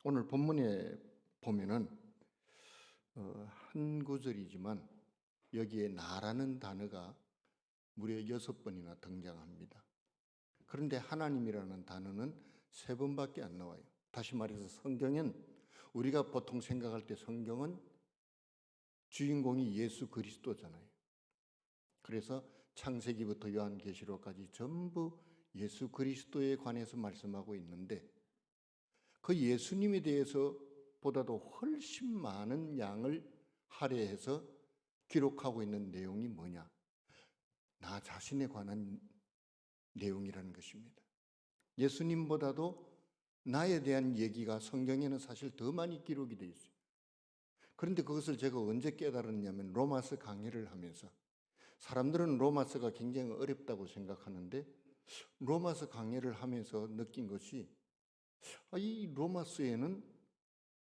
오늘 본문에 보면은 한 구절이지만 여기에 나라는 단어가 무려 6번이나 등장합니다. 그런데 하나님이라는 단어는 3번밖에 안 나와요. 다시 말해서 성경은 우리가 보통 생각할 때 성경은 주인공이 예수 그리스도잖아요. 그래서 창세기부터 요한계시록까지 전부 예수 그리스도에 관해서 말씀하고 있는데 그 예수님에 대해서 보다도 훨씬 많은 양을 할애해서 기록하고 있는 내용이 뭐냐? 나 자신에 관한 내용이라는 것입니다. 예수님보다도 나에 대한 얘기가 성경에는 사실 더 많이 기록이 되어 있어요. 그런데 그것을 제가 언제 깨달았냐면 로마서 강해를 하면서 사람들은 로마서가 굉장히 어렵다고 생각하는데 로마서 강해를 하면서 느낀 것이 이 로마서에는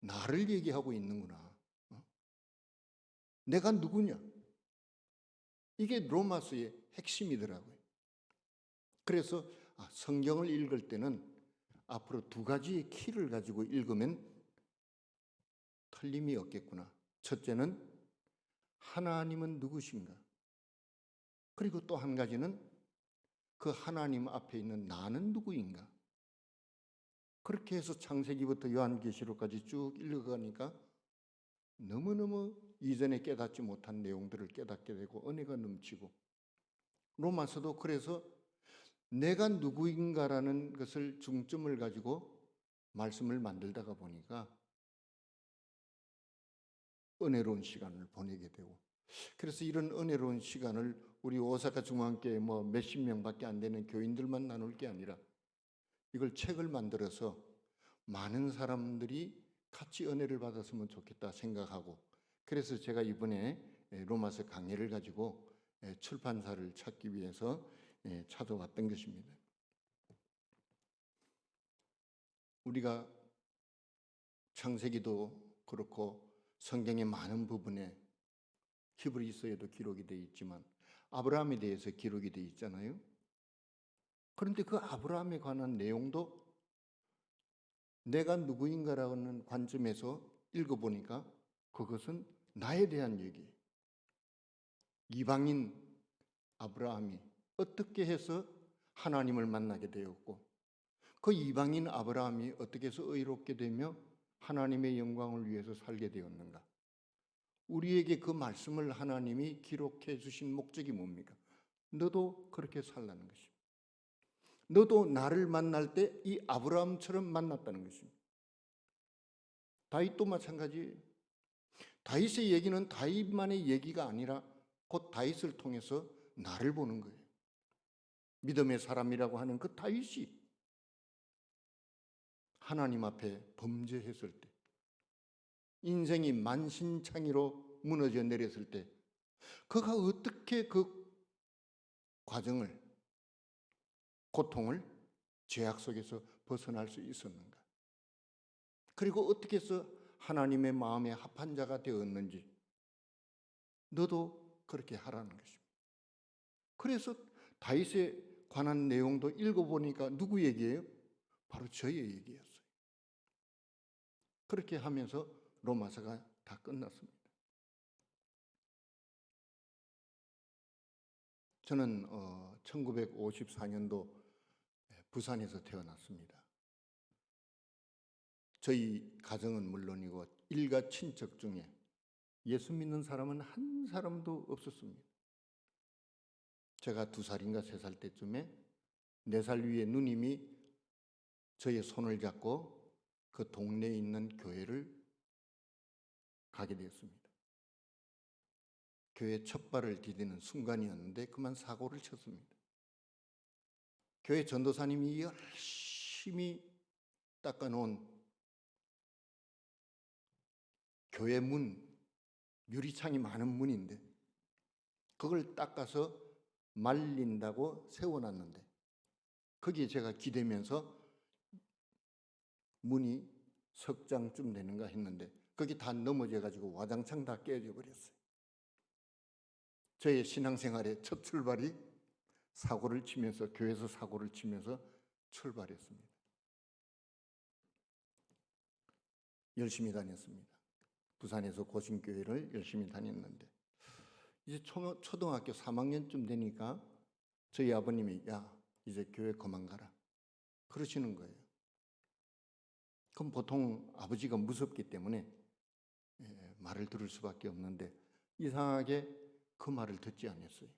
나를 얘기하고 있는구나. 내가 누구냐? 이게 로마서의 핵심이더라고요. 그래서 성경을 읽을 때는 앞으로 2가지의 키를 가지고 읽으면 틀림이 없겠구나. 첫째는 하나님은 누구신가? 그리고 또 한 가지는 그 하나님 앞에 있는 나는 누구인가? 그렇게 해서 창세기부터 요한계시록까지 쭉 읽어가니까 너무너무 이전에 깨닫지 못한 내용들을 깨닫게 되고 은혜가 넘치고 로마서도 그래서 내가 누구인가라는 것을 중점을 가지고 말씀을 만들다가 보니까 은혜로운 시간을 보내게 되고 그래서 이런 은혜로운 시간을 우리 오사카 중앙교회 몇십 명밖에 안 되는 교인들만 나눌 게 아니라 이걸 책을 만들어서 많은 사람들이 같이 은혜를 받았으면 좋겠다 생각하고 그래서 제가 이번에 로마서 강해를 가지고 출판사를 찾기 위해서 찾아왔던 것입니다. 우리가 창세기도 그렇고 성경의 많은 부분에 히브리서에도 기록이 되어 있지만 아브라함에 대해서 기록이 되어 있잖아요. 그런데 그 아브라함에 관한 내용도 내가 누구인가라는 관점에서 읽어보니까 그것은 나에 대한 얘기. 이방인 아브라함이 어떻게 해서 하나님을 만나게 되었고 그 이방인 아브라함이 어떻게 해서 의롭게 되며 하나님의 영광을 위해서 살게 되었는가? 우리에게 그 말씀을 하나님이 기록해 주신 목적이 뭡니까? 너도 그렇게 살라는 것입니다. 너도 나를 만날 때 이 아브라함처럼 만났다는 것입니다. 다윗도 마찬가지예요. 다윗의 얘기는 다윗만의 얘기가 아니라 곧 다윗을 통해서 나를 보는 거예요. 믿음의 사람이라고 하는 그 다윗이 하나님 앞에 범죄했을 때 인생이 만신창이로 무너져 내렸을 때 그가 어떻게 그 과정을 고통을 죄악 속에서 벗어날 수 있었는가? 그리고 어떻게 해서 하나님의 마음에 합한 자가 되었는지 너도 그렇게 하라는 것입니다. 그래서 다윗에 관한 내용도 읽어보니까 누구 얘기예요? 바로 저의 얘기였어요. 그렇게 하면서 로마서가 다 끝났습니다. 저는 1954년도 부산에서 태어났습니다. 저희 가정은 물론이고 일가 친척 중에 예수 믿는 사람은 한 사람도 없었습니다. 제가 2살인가 3살 때쯤에 4살 위에 누님이 저의 손을 잡고 그 동네에 있는 교회를 가게 되었습니다. 교회 첫 발을 디디는 순간이었는데 그만 사고를 쳤습니다. 교회 전도사님이 열심히 닦아놓은 교회 문, 유리창이 많은 문인데 그걸 닦아서 말린다고 세워놨는데 거기에 제가 기대면서 문이 석 장쯤 되는가 했는데 거기 다 넘어져가지고 와장창 다 깨져 버렸어요. 저의 신앙생활의 첫 출발이 사고를 치면서 교회에서 사고를 치면서 출발했습니다. 열심히 다녔습니다. 부산에서 고신교회를 열심히 다녔는데 이제 초등학교 3학년쯤 되니까 저희 아버님이 야 이제 교회 그만 가라 그러시는 거예요. 그럼 보통 아버지가 무섭기 때문에 말을 들을 수밖에 없는데 이상하게 그 말을 듣지 않았어요.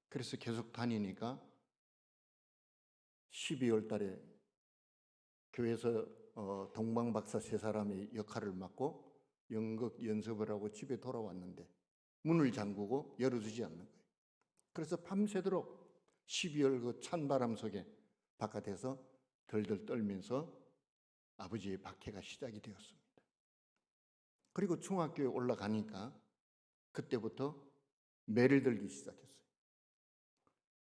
그래서 계속 다니니까 12월 달에 교회에서 동방박사 세 사람의 역할을 맡고 연극 연습을 하고 집에 돌아왔는데 문을 잠그고 열어주지 않는 거예요. 그래서 밤새도록 12월 그 찬바람 속에 바깥에서 덜덜 떨면서 아버지의 박해가 시작이 되었습니다. 그리고 중학교에 올라가니까 그때부터 매를 들기 시작했어요.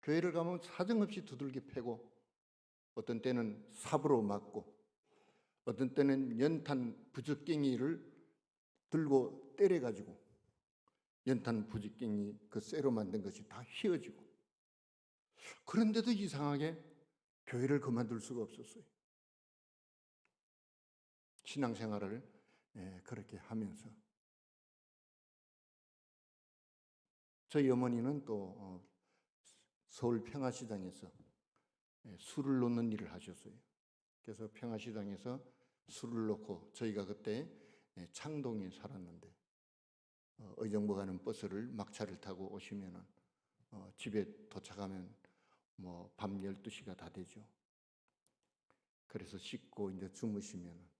교회를 가면 사정없이 두들겨 패고 어떤 때는 삽으로 맞고 어떤 때는 연탄 부적갱이를 들고 때려가지고 연탄 부적갱이 그 쇠로 만든 것이 다 휘어지고 그런데도 이상하게 교회를 그만둘 수가 없었어요. 신앙생활을 그렇게 하면서 저희 어머니는 또 서울 평화시장에서 술을 놓는 일을 하셨어요. 그래서 평화시장에서 술을 놓고 저희가 그때 창동에 살았는데 의정부 가는 버스를 막차를 타고 오시면은 집에 도착하면 뭐 밤 12시가 다 되죠. 그래서 씻고 이제 주무시면은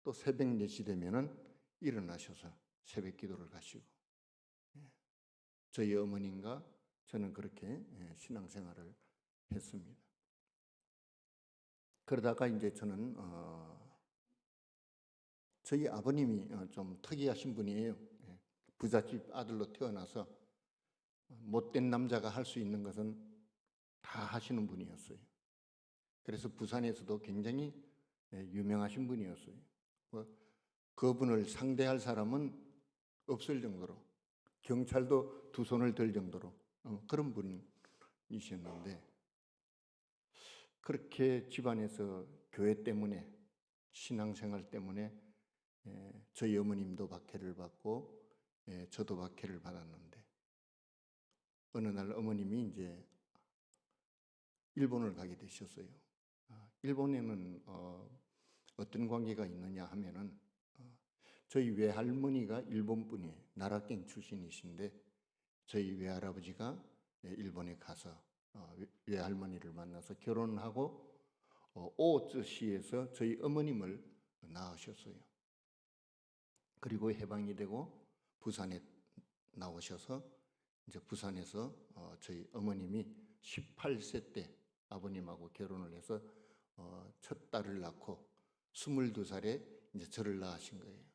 또 새벽 4시 되면은 일어나셔서 새벽 기도를 가시고 저희 어머님과 저는 그렇게 신앙생활을 했습니다. 그러다가 이제 저는 저희 아버님이 좀 특이하신 분이에요. 부잣집 아들로 태어나서 못된 남자가 할 수 있는 것은 다 하시는 분이었어요. 그래서 부산에서도 굉장히 유명하신 분이었어요. 그분을 상대할 사람은 없을 정도로 경찰도 두 손을 들 정도로 그런 분이셨는데 그렇게 집안에서 교회 때문에 신앙생활 때문에 저희 어머님도 박해를 받고 저도 박해를 받았는데 어느 날 어머님이 이제 일본을 가게 되셨어요. 일본에는 어떤 관계가 있느냐 하면은 저희 외할머니가 일본 분이에요. 나라갱 출신이신데 저희 외할아버지가 일본에 가서 외할머니를 만나서 결혼하고 오츠시에서 저희 어머님을 낳으셨어요. 그리고 해방이 되고 부산에 나오셔서 이제 부산에서 저희 어머님이 18세 때 아버님하고 결혼을 해서 첫 딸을 낳고 22살에 이제 저를 낳으신 거예요.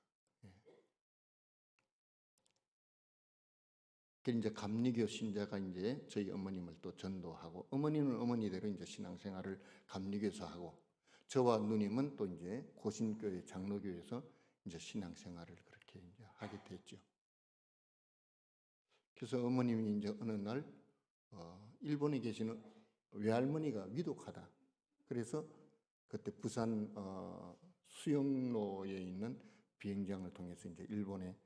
그 이제 감리교 신자가 이제 저희 어머님을 또 전도하고 어머니는 어머니대로 이제 신앙생활을 감리교에서 하고 저와 누님은 또 이제 고신교회 장로교에서 이제 신앙생활을 그렇게 이제 하게 됐죠. 그래서 어머님이 이제 어느 날 일본에 계시는 외할머니가 위독하다. 그래서 그때 부산 수영로에 있는 비행장을 통해서 이제 일본에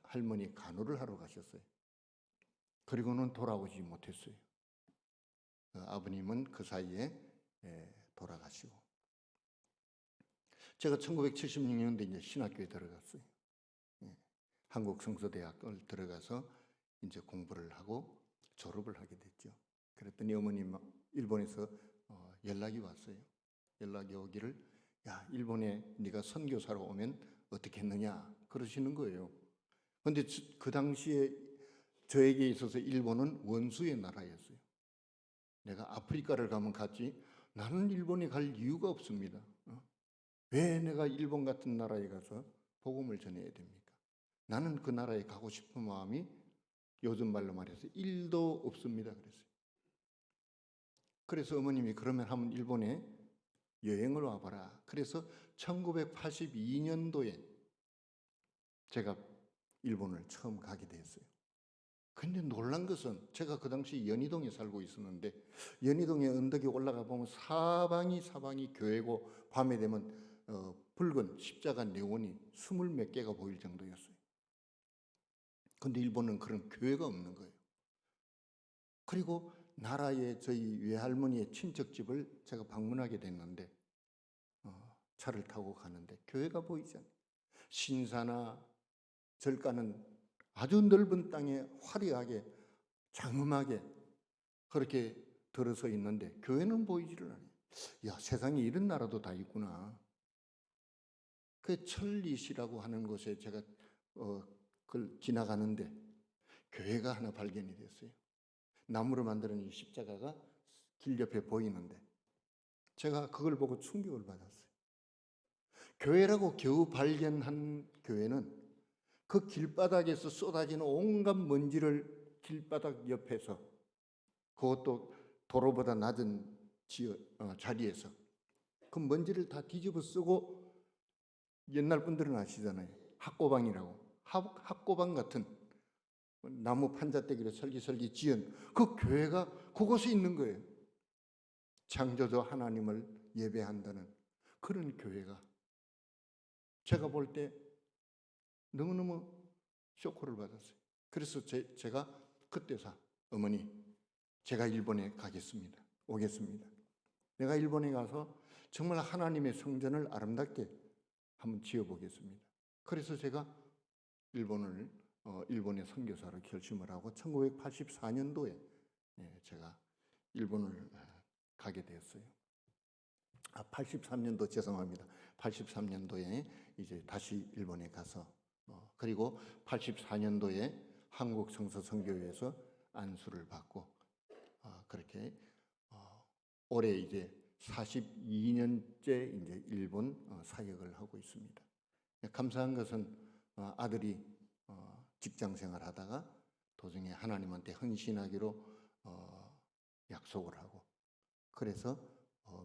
할머니 간호를 하러 가셨어요. 그리고는 돌아오지 못했어요. 아버님은 그 사이에 돌아가시고 제가 1976년도에 이제 신학교에 들어갔어요. 한국성서대학을 들어가서 이제 공부를 하고 졸업을 하게 됐죠. 그랬더니 어머님 일본에서 연락이 왔어요. 연락이 오기를 야 일본에 네가 선교사로 오면 어떻게 했느냐 그러시는 거예요. 그런데 그 당시에 저에게 있어서 일본은 원수의 나라였어요. 내가 아프리카를 가면 갔지 나는 일본에 갈 이유가 없습니다. 왜 내가 일본 같은 나라에 가서 복음을 전해야 됩니까? 나는 그 나라에 가고 싶은 마음이 요즘 말로 말해서 1도 없습니다. 그래서 어머님이 그러면 한번 일본에 여행을 와봐라. 그래서 1982년도에 제가 일본을 처음 가게 됐어요. 근데 놀란 것은 제가 그 당시 연희동에 살고 있었는데 연희동의 언덕에 올라가 보면 사방이 교회고 밤에 되면 붉은 십자가 네온이 20몇 개가 보일 정도였어요. 근데 일본은 그런 교회가 없는 거예요. 그리고 나라의 저희 외할머니의 친척집을 제가 방문하게 됐는데 차를 타고 가는데 교회가 보이지 않아요. 신사나 절가는 아주 넓은 땅에 화려하게 장엄하게 그렇게 들어서 있는데 교회는 보이지를 않아요. 야, 세상에 이런 나라도 다 있구나. 그 천리시라고 하는 곳에 제가 그걸 지나가는데 교회가 하나 발견이 됐어요. 나무로 만드는 이 십자가가 길 옆에 보이는데 제가 그걸 보고 충격을 받았어요. 교회라고 겨우 발견한 교회는 그 길바닥에서 쏟아지는 온갖 먼지를 길바닥 옆에서, 그것도 도로보다 낮은 자리에서 그 먼지를 다 뒤집어 쓰고, 옛날 분들은 아시잖아요. 학고방이라고. 학고방 같은 나무 판자떼기로 설기설기 지은 그 교회가 그곳에 있는 거예요. 창조주 하나님을 예배한다는 그런 교회가. 제가 볼 때 너무너무 쇼크를 받았어요. 그래서 제가 그때서 어머니, 제가 일본에 가겠습니다. 오겠습니다. 내가 일본에 가서 정말 하나님의 성전을 아름답게 한번 지어보겠습니다. 그래서 제가 일본의 선교사로 결심을 하고 1984년도에 제가 일본을 가게 되었어요. 83년도 죄송합니다. 83년도에 이제 다시 일본에 가서 그리고 84년도에 한국 성서선교회에서 안수를 받고 그렇게 올해 이제 42년째 이제 일본 사역을 하고 있습니다. 감사한 것은 아들이 직장 생활하다가 도중에 하나님한테 헌신하기로 약속을 하고, 그래서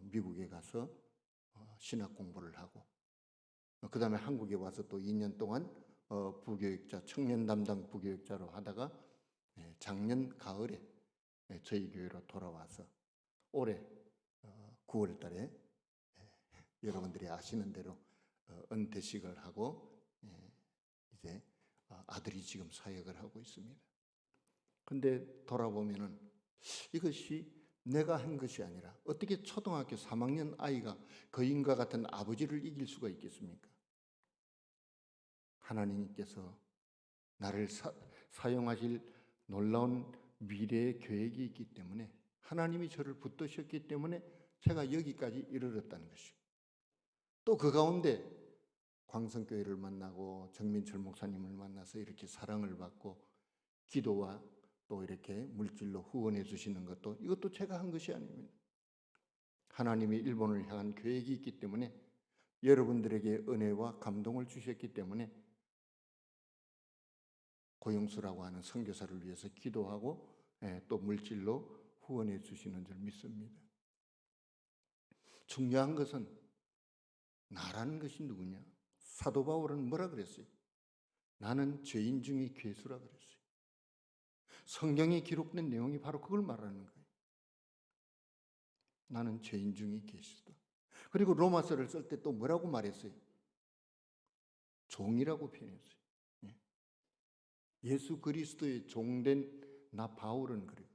미국에 가서 신학 공부를 하고, 그 다음에 한국에 와서 또 2년 동안 부교육자, 청년 담당 부교육자로 하다가 작년 가을에 저희 교회로 돌아와서 올해 9월 달에 여러분들이 아시는 대로 은퇴식을 하고 이제 아들이 지금 사역을 하고 있습니다. 근데 돌아보면은 이것이 내가 한 것이 아니라 어떻게 초등학교 3학년 아이가 거인과 같은 아버지를 이길 수가 있겠습니까? 하나님께서 나를 사용하실 놀라운 미래의 계획이 있기 때문에, 하나님이 저를 붙드셨기 때문에 제가 여기까지 이르렀다는 것이고, 또 그 가운데 광성교회를 만나고 정민철 목사님을 만나서 이렇게 사랑을 받고 기도와 또 이렇게 물질로 후원해 주시는 것도, 이것도 제가 한 것이 아닙니다. 하나님이 일본을 향한 계획이 있기 때문에, 여러분들에게 은혜와 감동을 주셨기 때문에 고영수라고 하는 선교사를 위해서 기도하고 또 물질로 후원해 주시는 줄 믿습니다. 중요한 것은 나라는 것이 누구냐? 사도 바울은 뭐라 그랬어요? 나는 죄인 중에 괴수라 그랬어요. 성경에 기록된 내용이 바로 그걸 말하는 거예요. 나는 죄인 중에 괴수다. 그리고 로마서를 쓸 때 또 뭐라고 말했어요? 종이라고 표현했어요. 예수 그리스도의 종된 나 바울은 그래요.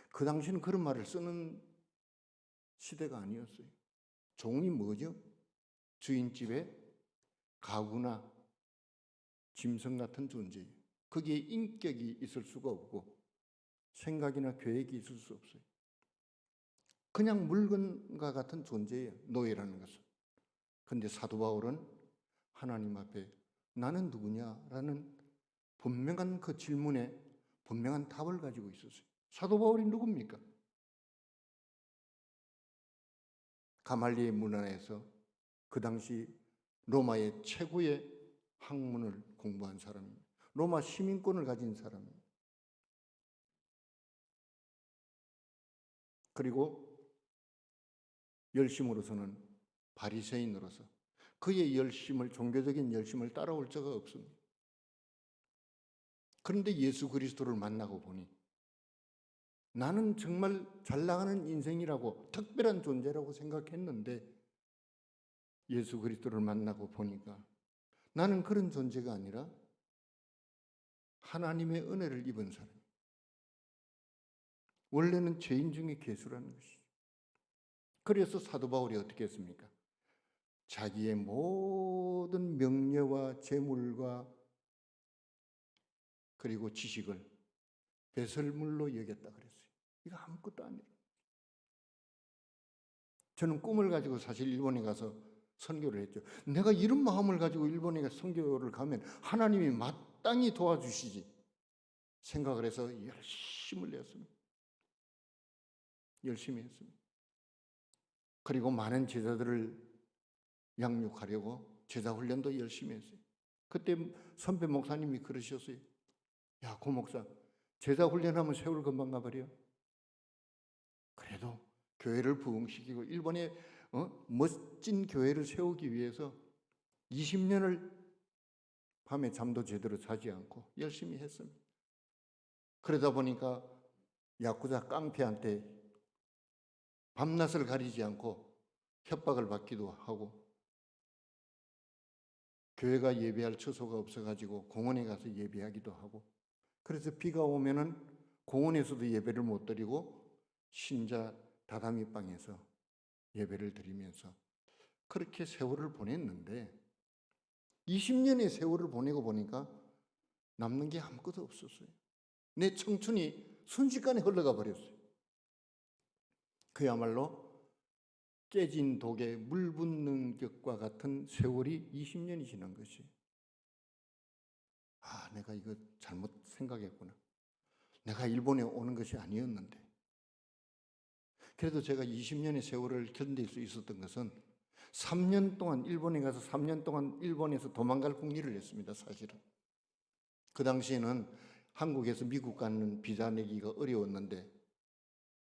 그 당시는 그런 말을 쓰는 시대가 아니었어요. 종이 뭐죠? 주인집에 가구나 짐승 같은 존재예요. 거기에 인격이 있을 수가 없고 생각이나 계획이 있을 수 없어요. 그냥 물건과 같은 존재예요, 노예라는 것은. 그런데 사도 바울은 하나님 앞에 나는 누구냐라는 분명한 그 질문에 분명한 답을 가지고 있었어요. 사도 바울이 누굽니까? 가말리의 문화에서 그 당시 로마의 최고의 학문을 공부한 사람입니다. 로마 시민권을 가진 사람입니다. 그리고 열심으로서는 바리새인으로서 그의 열심을, 종교적인 열심을 따라올 자가 없습니다. 그런데 예수 그리스도를 만나고 보니 나는 정말 잘 나가는 인생이라고, 특별한 존재라고 생각했는데 예수 그리스도를 만나고 보니까 나는 그런 존재가 아니라 하나님의 은혜를 입은 사람. 원래는 죄인 중에 괴수라는 것이죠. 그래서 사도 바울이 어떻게 했습니까? 자기의 모든 명예와 재물과 그리고 지식을 배설물로 여겼다 그랬어요. 이거 아무것도 아니에요. 저는 꿈을 가지고 사실 일본에 가서 선교를 했죠. 내가 이런 마음을 가지고 일본에 가서 선교를 가면 하나님이 마땅히 도와주시지 생각을 해서 열심을 냈습니다. 열심히 했습니다. 그리고 많은 제자들을 양육하려고 제자 훈련도 열심히 했어요. 그때 선배 목사님이 그러셨어요. 야, 고 목사, 제자 훈련하면 세월 금방 가버려. 그래도 교회를 부흥시키고 일본에 멋진 교회를 세우기 위해서 20년을 밤에 잠도 제대로 자지 않고 열심히 했습니다. 그러다 보니까 야쿠자 깡패한테 밤낮을 가리지 않고 협박을 받기도 하고, 교회가 예배할 처소가 없어가지고 공원에 가서 예배하기도 하고, 그래서 비가 오면은 공원에서도 예배를 못 드리고 신자 다다미 방에서 예배를 드리면서 그렇게 세월을 보냈는데 20년의 세월을 보내고 보니까 남는 게 아무것도 없었어요. 내 청춘이 순식간에 흘러가 버렸어요. 그야말로 깨진 독에 물 붓는 격과 같은 세월이 20년이 지난 것이. 아, 내가 이거 잘못 생각했구나. 내가 일본에 오는 것이 아니었는데. 그래도 제가 20년의 세월을 견딜 수 있었던 것은 3년 동안 일본에 가서 3년 동안 일본에서 도망갈 궁리를 했습니다. 사실은 그 당시에는 한국에서 미국 가는 비자 내기가 어려웠는데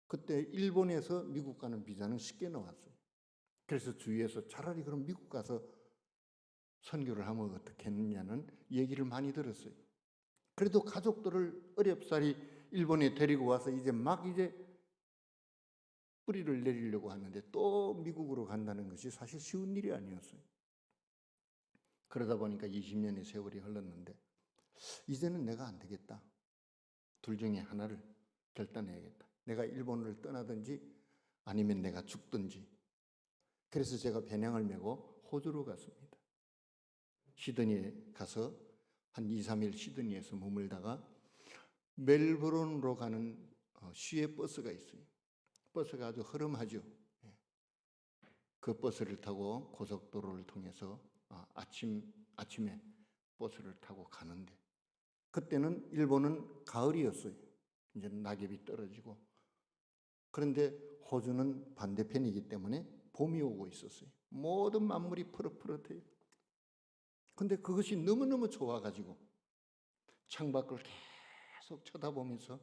그때 일본에서 미국 가는 비자는 쉽게 나왔어요. 그래서 주위에서 차라리 그럼 미국 가서 선교를 하면 어떻겠느냐는 얘기를 많이 들었어요. 그래도 가족들을 어렵사리 일본에 데리고 와서 이제 뿌리를 내리려고 하는데 또 미국으로 간다는 것이 사실 쉬운 일이 아니었어요. 그러다 보니까 20년의 세월이 흘렀는데 이제는 내가 안 되겠다. 둘 중에 하나를 결단해야겠다. 내가 일본을 떠나든지 아니면 내가 죽든지. 그래서 제가 배낭을 메고 호주로 갔습니다. 시드니에 가서 한 2, 3일 시드니에서 머물다가 멜버른으로 가는 시외 버스가 있어요. 버스가 아주 허름하죠. 그 버스를 타고 고속도로를 통해서 아침에 버스를 타고 가는데 그때는 일본은 가을이었어요. 이제 낙엽이 떨어지고. 그런데 호주는 반대편이기 때문에 봄이 오고 있었어요. 모든 만물이 푸릇푸릇해요. 근데 그것이 너무너무 좋아가지고 창밖을 계속 쳐다보면서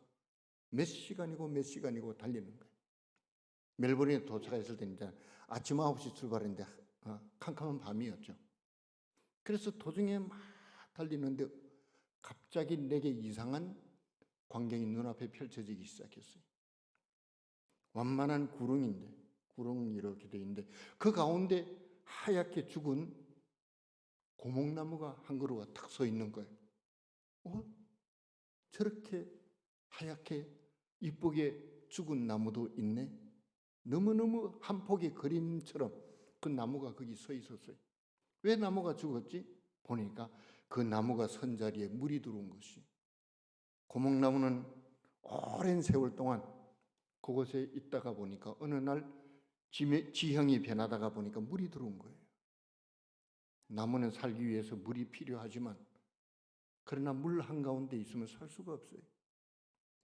몇 시간이고 달리는 거예요. 멜버른에 도착했을 때 이제 아침 9시 출발했는데 캄캄한 밤이었죠. 그래서 도중에 막 달리는데 갑자기 내게 이상한 광경이 눈앞에 펼쳐지기 시작했어요. 완만한 구름이 이렇게 돼 있는데 그 가운데 하얗게 죽은 고목나무가 한 그루가 탁 서 있는 거예요. 저렇게 하얗게 이쁘게 죽은 나무도 있네. 너무너무 한 폭의 그림처럼 그 나무가 거기 서 있었어요. 왜 나무가 죽었지? 보니까 그 나무가 선 자리에 물이 들어온 것이. 고목나무는 오랜 세월 동안 그곳에 있다가 보니까 어느 날 지형이 변하다가 보니까 물이 들어온 거예요. 나무는 살기 위해서 물이 필요하지만 그러나 물 한가운데 있으면 살 수가 없어요.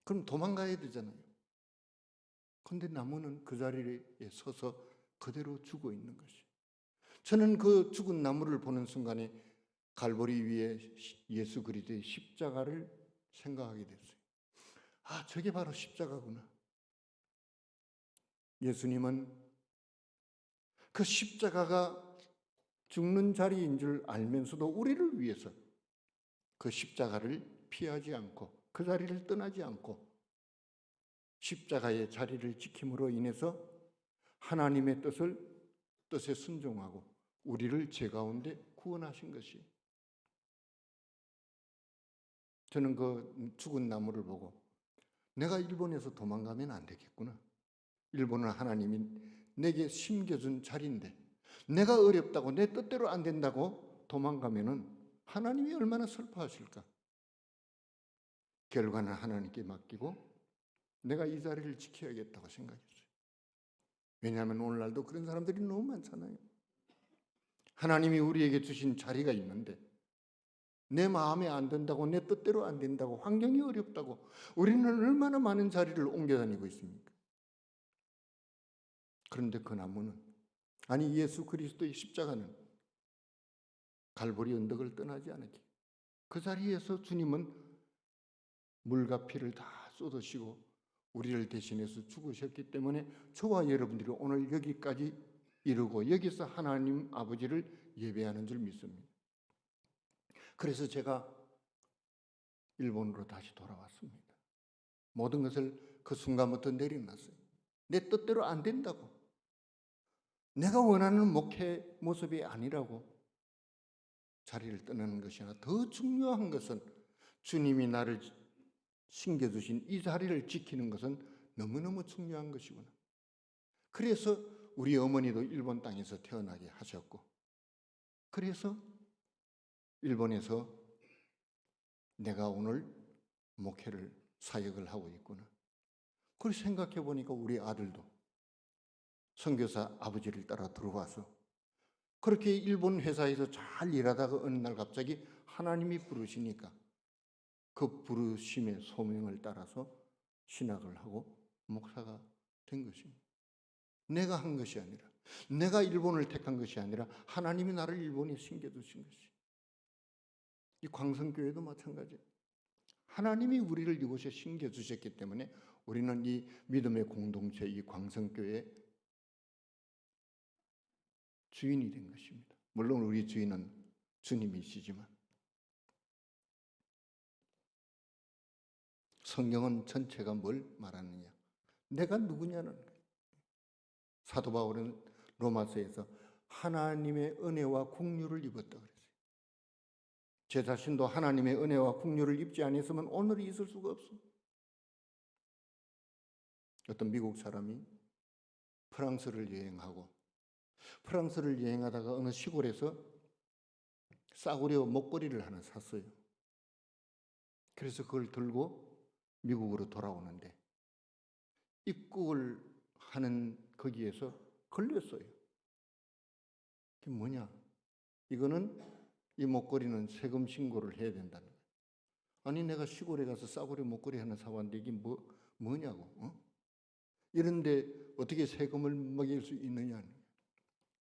그럼 도망가야 되잖아요. 그런데 나무는 그 자리에 서서 그대로 죽어 있는 것이. 저는 그 죽은 나무를 보는 순간에 갈보리 위에 예수 그리스도의 십자가를 생각하게 됐어요. 아, 저게 바로 십자가구나. 예수님은 그 십자가가 죽는 자리인 줄 알면서도 우리를 위해서 그 십자가를 피하지 않고 그 자리를 떠나지 않고 십자가의 자리를 지킴으로 인해서 하나님의 뜻에 순종하고 우리를 죄 가운데 구원하신 것이. 저는 그 죽은 나무를 보고 내가 일본에서 도망가면 안 되겠구나. 일본은 하나님이 내게 심겨준 자리인데 내가 어렵다고 내 뜻대로 안 된다고 도망가면은 하나님이 얼마나 슬퍼하실까. 결과는 하나님께 맡기고 내가 이 자리를 지켜야겠다고 생각했어요. 왜냐하면 오늘날도 그런 사람들이 너무 많잖아요. 하나님이 우리에게 주신 자리가 있는데 내 마음에 안 든다고, 내 뜻대로 안 된다고, 환경이 어렵다고 우리는 얼마나 많은 자리를 옮겨 다니고 있습니까? 그런데 그 나무는, 아니 예수 그리스도의 십자가는 갈보리 언덕을 떠나지 않았기. 그 자리에서 주님은 물과 피를 다 쏟으시고 우리를 대신해서 죽으셨기 때문에 저와 여러분들이 오늘 여기까지 이르고 여기서 하나님 아버지를 예배하는 줄 믿습니다. 그래서 제가 일본으로 다시 돌아왔습니다. 모든 것을 그 순간부터 내려놨어요. 내 뜻대로 안 된다고, 내가 원하는 목회 모습이 아니라고 자리를 떠나는 것이 아니라 더 중요한 것은 주님이 나를 신겨주신 이 자리를 지키는 것은 너무너무 중요한 것이구나. 그래서 우리 어머니도 일본 땅에서 태어나게 하셨고, 그래서 일본에서 내가 오늘 목회를 사역을 하고 있구나. 그걸 생각해 보니까 우리 아들도 선교사 아버지를 따라 들어와서 그렇게 일본 회사에서 잘 일하다가 어느 날 갑자기 하나님이 부르시니까 그 부르심의 소명을 따라서 신학을 하고 목사가 된 것입니다. 내가 한 것이 아니라, 내가 일본을 택한 것이 아니라 하나님이 나를 일본에 심겨두신 것이. 이 광성교회도 마찬가지예요. 하나님이 우리를 이곳에 심겨주셨기 때문에 우리는 이 믿음의 공동체, 이 광성교회의 주인이 된 것입니다. 물론 우리 주인은 주님이시지만 성경은 전체가 뭘 말하느냐? 내가 누구냐는 거예요. 사도 바울은 로마서에서 하나님의 은혜와 긍휼을 입었다 그랬어요. 제 자신도 하나님의 은혜와 긍휼을 입지 않았으면 오늘이 있을 수가 없어. 어떤 미국 사람이 프랑스를 여행하다가 어느 시골에서 싸구려 목걸이를 하나 샀어요. 그래서 그걸 들고 미국으로 돌아오는데 입국을 하는 거기에서 걸렸어요. 그게 뭐냐? 이 목걸이는 세금 신고를 해야 된다는 거예요. 아니 내가 시골에 가서 싸구려 목걸이 하나 사왔는데 이게 뭐냐고. 이런데 어떻게 세금을 먹일 수 있느냐.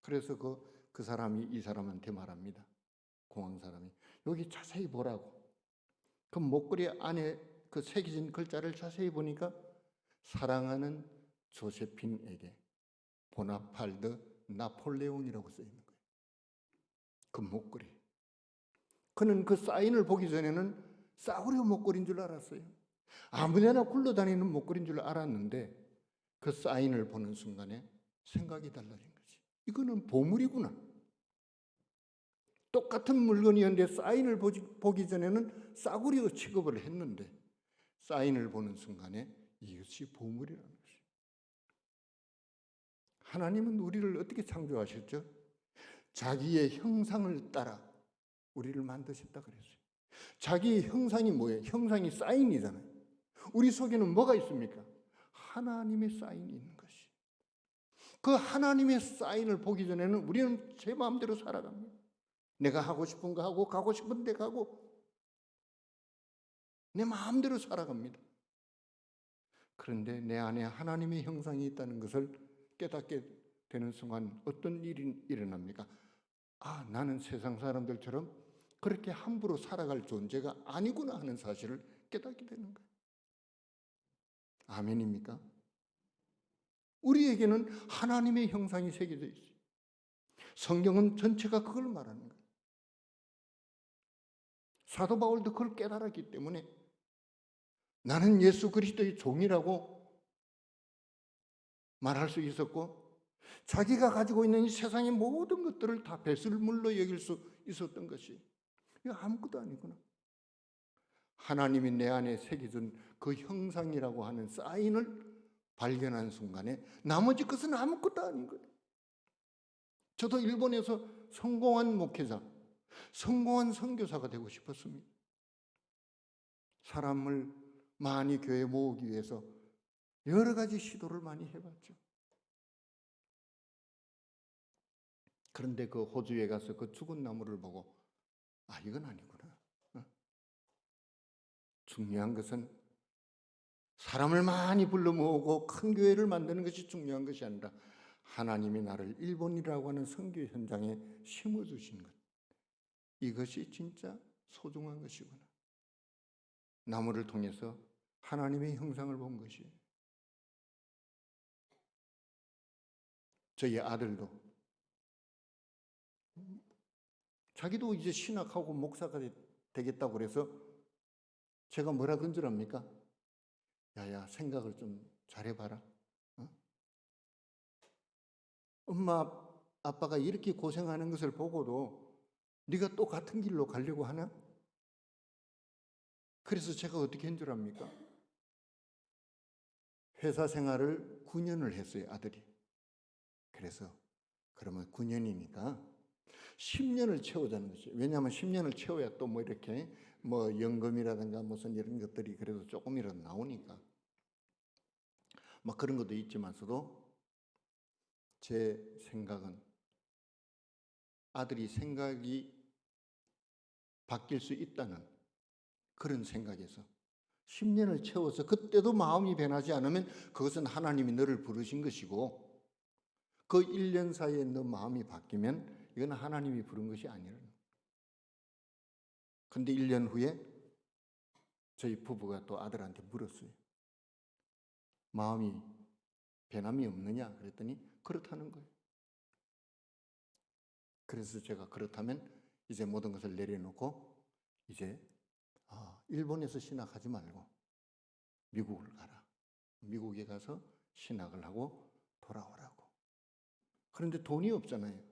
그래서 그 사람이 이 사람한테 말합니다. 공항 사람이. 여기 자세히 보라고. 그 목걸이 안에 그 새겨진 글자를 자세히 보니까 사랑하는 조세핀에게 보나팔드 나폴레옹이라고 써 있는 거예요. 그 목걸이. 그는 그 사인을 보기 전에는 싸구려 목걸이인 줄 알았어요. 아무데나 굴러다니는 목걸이인 줄 알았는데 그 사인을 보는 순간에 생각이 달라진 거지. 이거는 보물이구나. 똑같은 물건이었는데 사인을 보기 전에는 싸구려 취급을 했는데 사인을 보는 순간에 이것이 보물이라는 것이에요. 하나님은 우리를 어떻게 창조하셨죠? 자기의 형상을 따라 우리를 만드셨다 그랬어요. 자기의 형상이 뭐예요? 형상이 사인이잖아요. 우리 속에는 뭐가 있습니까? 하나님의 사인이 있는 것이. 그 하나님의 사인을 보기 전에는 우리는 제 마음대로 살아갑니다. 내가 하고 싶은 거 하고 가고 싶은 데 가고 내 마음대로 살아갑니다. 그런데 내 안에 하나님의 형상이 있다는 것을 깨닫게 되는 순간 어떤 일이 일어납니까? 아, 나는 세상 사람들처럼 그렇게 함부로 살아갈 존재가 아니구나 하는 사실을 깨닫게 되는 거예요. 아멘입니까? 우리에게는 하나님의 형상이 새겨져 있어요. 성경은 전체가 그걸 말하는 거예요. 사도 바울도 그걸 깨달았기 때문에 나는 예수 그리스도의 종이라고 말할 수 있었고 자기가 가지고 있는 이 세상의 모든 것들을 다 배설물로 여길 수 있었던 것이 이거 아무것도 아니구나. 하나님이 내 안에 새겨준 그 형상이라고 하는 사인을 발견한 순간에 나머지 것은 아무것도 아닌 거예요. 저도 일본에서 성공한 목회자, 성공한 선교사가 되고 싶었습니다. 사람을 많이 교회에 모으기 위해서 여러 가지 시도를 많이 해봤죠. 그런데 그 호주에 가서 그 죽은 나무를 보고 이건 아니구나. 중요한 것은 사람을 많이 불러 모으고 큰 교회를 만드는 것이 중요한 것이 아니라 하나님이 나를 일본이라고 하는 선교 현장에 심어주신 것, 이것이 진짜 소중한 것이구나. 나무를 통해서 하나님의 형상을 본 것이에요. 저희 아들도 자기도 이제 신학하고 목사가 되겠다고 그래서 제가 뭐라던 줄 압니까? 야야, 생각을 좀 잘해봐라. 엄마 아빠가 이렇게 고생하는 것을 보고도 네가 또 같은 길로 가려고 하나? 그래서 제가 어떻게 한 줄 압니까? 회사 생활을 9년을 했어요, 아들이. 그래서 그러면 9년이니까 10년을 채우자는 거죠. 왜냐하면 10년을 채워야 또 뭐 이렇게 뭐 연금이라든가 무슨 이런 것들이 그래도 조금이라도 나오니까 막 그런 것도 있지만서도 제 생각은 아들이 생각이 바뀔 수 있다는 그런 생각에서 10년을 채워서 그때도 마음이 변하지 않으면 그것은 하나님이 너를 부르신 것이고 그 1년 사이에 너 마음이 바뀌면 이건 하나님이 부른 것이 아니라는 거예요. 근데 1년 후에 저희 부부가 또 아들한테 물었어요. 마음이 변함이 없느냐? 그랬더니 그렇다는 거예요. 그래서 제가 그렇다면 이제 모든 것을 내려놓고 이제 일본에서 신학하지 말고 미국을 가라. 미국에 가서 신학을 하고 돌아오라고. 그런데 돈이 없잖아요.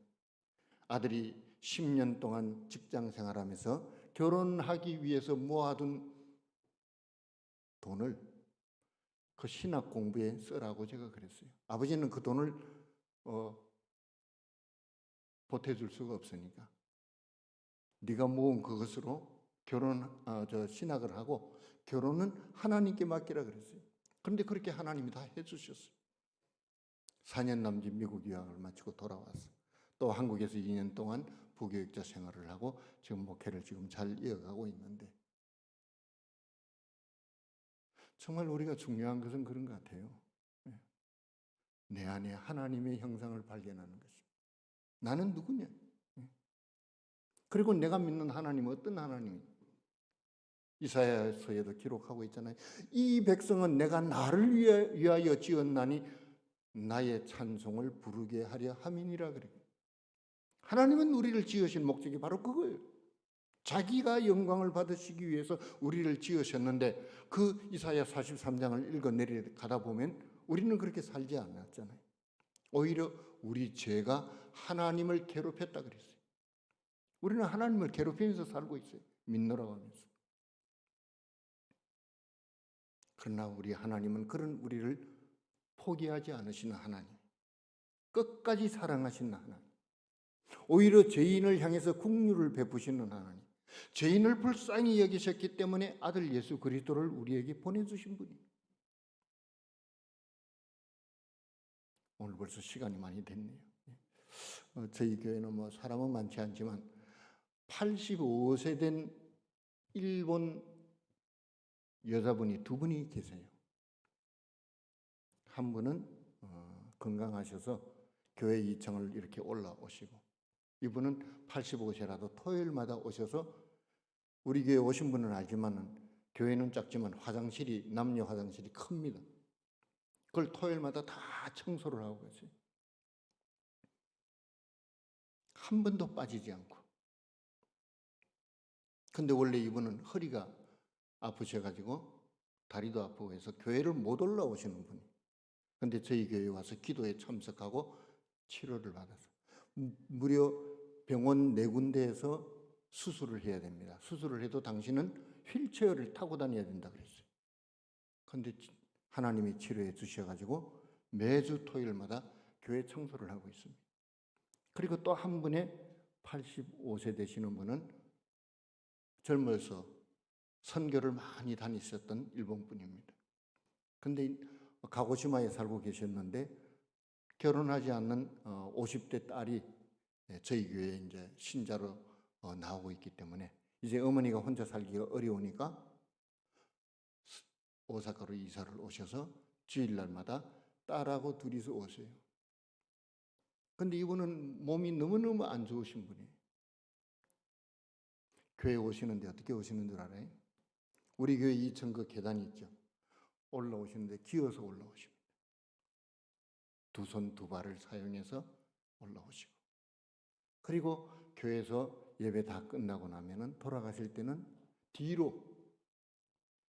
아들이 10년 동안 직장 생활하면서 결혼하기 위해서 모아둔 돈을 그 신학 공부에 쓰라고 제가 그랬어요. 아버지는 그 돈을 보태줄 수가 없으니까 네가 모은 그것으로 신학을 하고 결혼은 하나님께 맡기라 그랬어요. 그런데 그렇게 하나님이 다 해주셨어요. 4년 남짓 미국 유학을 마치고 돌아왔어요. 또 한국에서 2년 동안 부교육자 생활을 하고 지금 목회를 지금 잘 이어가고 있는데 정말 우리가 중요한 것은 그런 것 같아요. 내 안에 하나님의 형상을 발견하는 것입니다. 나는 누구냐? 그리고 내가 믿는 하나님은 어떤 하나님이냐? 이사야서에도 기록하고 있잖아요. 이 백성은 내가 나를 위하여 지었나니 나의 찬송을 부르게 하려 함이니라 그래요. 하나님은 우리를 지으신 목적이 바로 그거예요. 자기가 영광을 받으시기 위해서 우리를 지으셨는데 그 이사야 43장을 읽어 내려가다 보면 우리는 그렇게 살지 않았잖아요. 오히려 우리 죄가 하나님을 괴롭혔다 그랬어요. 우리는 하나님을 괴롭히면서 살고 있어요. 믿노라고 하면서. 그러나 우리 하나님은 그런 우리를 포기하지 않으시는 하나님, 끝까지 사랑하시는 하나님, 오히려 죄인을 향해서 긍휼을 베푸시는 하나님, 죄인을 불쌍히 여기셨기 때문에 아들 예수 그리스도를 우리에게 보내주신 분이. 오늘 벌써 시간이 많이 됐네요. 저희 교회는 뭐 사람은 많지 않지만 85세 된 일본 여자분이 2분이 계세요. 한 분은 건강하셔서 교회 2층을 이렇게 올라오시고, 이분은 85세라도 토요일마다 오셔서 우리 교회 오신 분은 알지만 교회는 작지만 화장실이, 남녀 화장실이 큽니다. 그걸 토요일마다 다 청소를 하고 계세요. 한 번도 빠지지 않고. 근데 원래 이분은 허리가 아프셔가지고 다리도 아프고 해서 교회를 못 올라오시는 분이. 근데 저희 교회에 와서 기도에 참석하고 치료를 받아서 무려 병원 4군데에서 수술을 해야 됩니다. 수술을 해도 당신은 휠체어를 타고 다녀야 된다 그랬어요. 그런데 하나님이 치료해 주셔가지고 매주 토요일마다 교회 청소를 하고 있습니다. 그리고 또 한 분의 85세 되시는 분은 젊어서 선교를 많이 다니셨던 일본 분입니다. 근데 가고시마에 살고 계셨는데 결혼하지 않는 50대 딸이 저희 교회에 이제 신자로 나오고 있기 때문에 이제 어머니가 혼자 살기가 어려우니까 오사카로 이사를 오셔서 주일날마다 딸하고 둘이서 오세요. 근데 이분은 몸이 너무너무 안 좋으신 분이에요. 교회 오시는데 어떻게 오시는 줄 알아요? 우리 교회 2층 그 계단이 있죠. 올라오시는데 기어서 올라오십니다. 두 손 두 발을 사용해서 올라오시고, 그리고 교회에서 예배 다 끝나고 나면은 돌아가실 때는 뒤로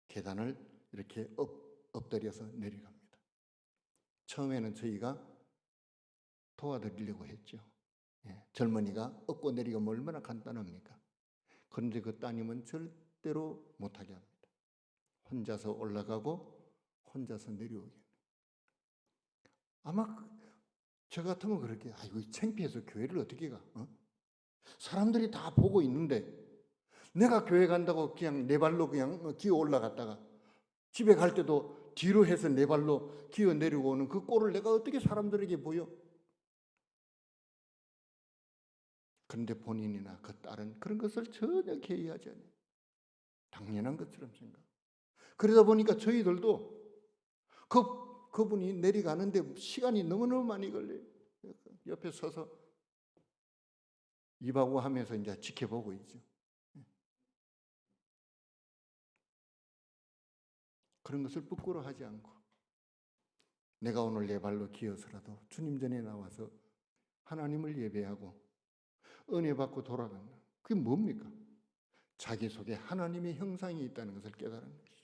계단을 이렇게 엎드려서 내려갑니다. 처음에는 저희가 도와드리려고 했죠. 젊은이가 업고 내리가면 얼마나 간단합니까? 그런데 그 따님은 절대로 못하게 합니다. 혼자서 올라가고 혼자서 내려오게. 아마 저 같으면 그렇게 아이고 창피해서 교회를 어떻게 가? 사람들이 다 보고 있는데 내가 교회 간다고 그냥 내 발로 그냥 기어 올라갔다가 집에 갈 때도 뒤로 해서 내 발로 기어 내려오는 그 꼴을 내가 어떻게 사람들에게 보여? 그런데 본인이나 그 딸은 그런 것을 전혀 개의하지 않아요. 당연한 것처럼 생각. 그러다 보니까 저희들도 그분이 내려가는데 시간이 너무너무 많이 걸려요. 옆에 서서 입하고 하면서 이제 지켜보고 있죠. 그런 것을 부끄러워하지 않고 내가 오늘 내 발로 기어서라도 주님 전에 나와서 하나님을 예배하고 은혜 받고 돌아간다. 그게 뭡니까? 자기 속에 하나님의 형상이 있다는 것을 깨달은 것이죠.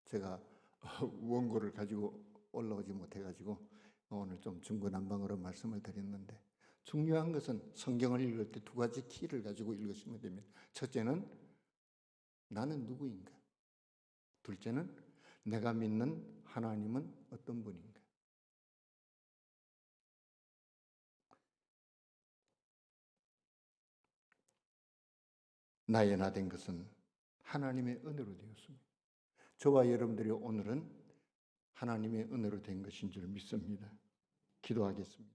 제가 원고를 가지고 올라오지 못해가지고 오늘 좀 중구난방으로 말씀을 드렸는데, 중요한 것은 성경을 읽을 때 2가지 키를 가지고 읽으시면 됩니다. 첫째는 나는 누구인가? 둘째는 내가 믿는 하나님은 어떤 분인가? 나의 나 된 것은 하나님의 은혜로 되었습니다. 저와 여러분들이 오늘은 하나님의 은혜로 된 것인 줄 믿습니다. 기도하겠습니다.